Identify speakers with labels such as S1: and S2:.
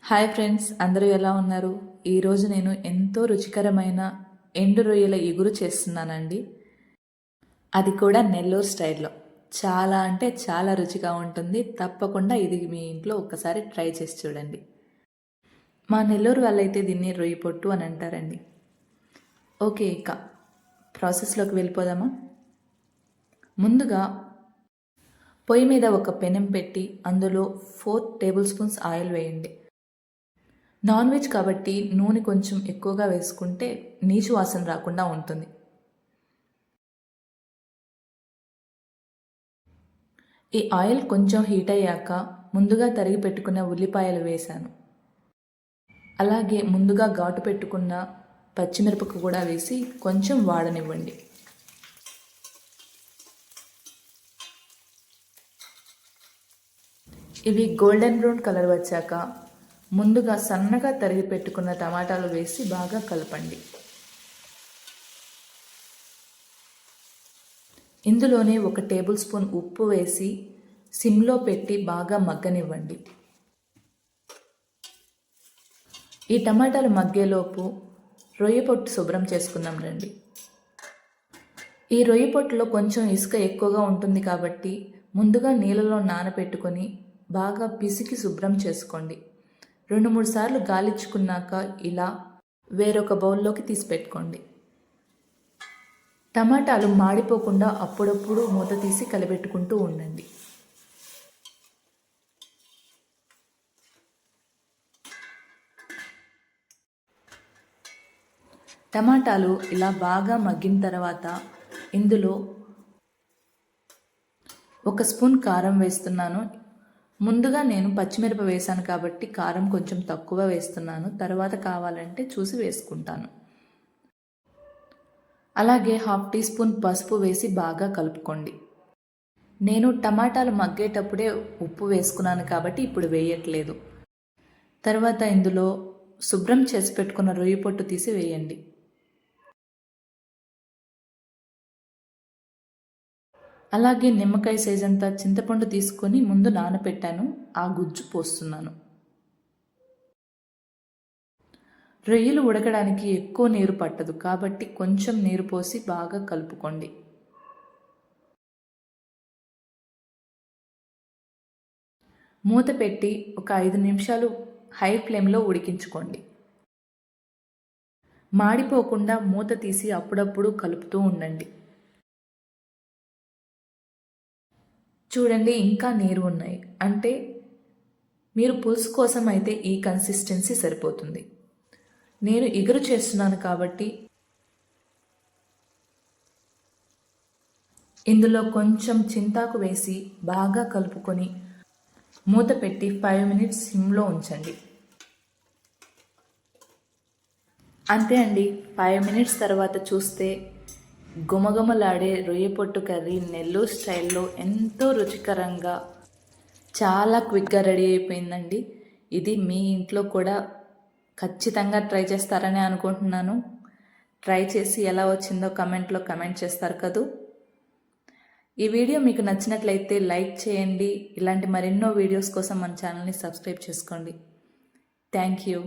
S1: Hi friends, అందరూ ఎలా ఉన్నారు? ఈరోజు నేను ఎంతో రుచికరమైన ఎండు రొయ్యల ఇగురు చేస్తున్నానండి. అది కూడా నెల్లూరు స్టైల్లో. చాలా అంటే చాలా రుచిగా ఉంటుంది. తప్పకుండా ఇది మీ ఇంట్లో ఒక్కసారి ట్రై చేసి చూడండి. మా నెల్లూరు వాళ్ళైతే దీన్ని రొయ్యి పొట్టు అని అంటారండి. ఓకే, ఇక ప్రాసెస్లోకి వెళ్ళిపోదామా? ముందుగా పొయ్యి మీద ఒక పెనం పెట్టి అందులో 4 టేబుల్ స్పూన్స్ ఆయిల్ వేయండి. నాన్ వెజ్ కాబట్టి నూనె కొంచెం ఎక్కువగా వేసుకుంటే నీచు వాసన రాకుండా ఉంటుంది. ఈ ఆయిల్ కొంచెం హీట్ అయ్యాక ముందుగా తరిగి పెట్టుకున్న ఉల్లిపాయలు వేశాను. అలాగే ముందుగా ఘాటు పెట్టుకున్న పచ్చిమిరపకు కూడా వేసి కొంచెం వాడనివ్వండి. ఇవి గోల్డెన్ బ్రౌన్ కలర్ వచ్చాక ముందుగా సన్నగా తరిగి పెట్టుకున్న టమాటాలు వేసి బాగా కలపండి. ఇందులోనే 1 టేబుల్ స్పూన్ ఉప్పు వేసి సిమ్లో పెట్టి బాగా మగ్గనివ్వండి. ఈ టమాటాలు మగ్గేలోపు రొయ్య పొట్టు శుభ్రం చేసుకుందాం రండి. ఈ రొయ్య పొట్టులో కొంచెం ఇసుక ఎక్కువగా ఉంటుంది కాబట్టి ముందుగా నీళ్ళలో నానబెట్టుకొని బాగా పిసికి శుభ్రం చేసుకోండి. 2-3 సార్లు గాలించుకున్నాక ఇలా వేరొక బౌల్లోకి తీసి పెట్టుకోండి. టమాటాలు మాడిపోకుండా అప్పుడప్పుడు మూత తీసి కలబెట్టుకుంటూ ఉండండి. టమాటాలు ఇలా బాగా మగ్గిన తర్వాత ఇందులో 1 స్పూన్ కారం వేస్తున్నాను. ముందుగా నేను పచ్చిమిరప వేసాను కాబట్టి కారం కొంచెం తక్కువ వేస్తున్నాను. తర్వాత కావాలంటే చూసి వేసుకుంటాను. అలాగే 1/2 టీ స్పూన్ పసుపు వేసి బాగా కలుపుకోండి. నేను టమాటాలు మగ్గేటప్పుడే ఉప్పు వేసుకున్నాను కాబట్టి ఇప్పుడు వేయట్లేదు. తర్వాత ఇందులో శుభ్రం చేసి పెట్టుకున్న రొయ్య పొట్టు తీసి వేయండి. అలాగే నిమ్మకాయ సైజ్ అంతా చింతపండు తీసుకొని ముందు నానబెట్టాను, ఆ గుజ్జు పోస్తున్నాను. రొయ్యలు ఉడకడానికి ఎక్కువ నీరు పట్టదు కాబట్టి కొంచెం నీరు పోసి బాగా కలుపుకోండి. మూత పెట్టి ఒక 5 నిమిషాలు హై ఫ్లేమ్లో ఉడికించుకోండి. మాడిపోకుండా మూత తీసి అప్పుడప్పుడు కలుపుతూ ఉండండి. చూడండి, ఇంకా నీరు ఉన్నాయి అంటే మీరు పులుసు కోసం అయితే ఈ కన్సిస్టెన్సీ సరిపోతుంది. నేను ఇగురు చేస్తున్నాను కాబట్టి ఇందులో కొంచెం చింతాకు వేసి బాగా కలుపుకొని మూత పెట్టి 5 మినిట్స్ సిమ్లో ఉంచండి. అంతే అండి. 5 మినిట్స్ తర్వాత చూస్తే గుమగుమలాడే రొయ్య పొట్టు కర్రీ నెల్లూరు స్టైల్లో ఎంతో రుచికరంగా చాలా క్విక్గా రెడీ అయిపోయిందండి. ఇది మీ ఇంట్లో కూడా ఖచ్చితంగా ట్రై చేస్తారని అనుకుంటున్నాను. ట్రై చేసి ఎలా వచ్చిందో కమెంట్లో కమెంట్ చేస్తారు కదూ. ఈ వీడియో మీకు నచ్చినట్లయితే లైక్ చేయండి. ఇలాంటి మరెన్నో వీడియోస్ కోసం మన ఛానల్ని సబ్స్క్రైబ్ చేసుకోండి. Thank you.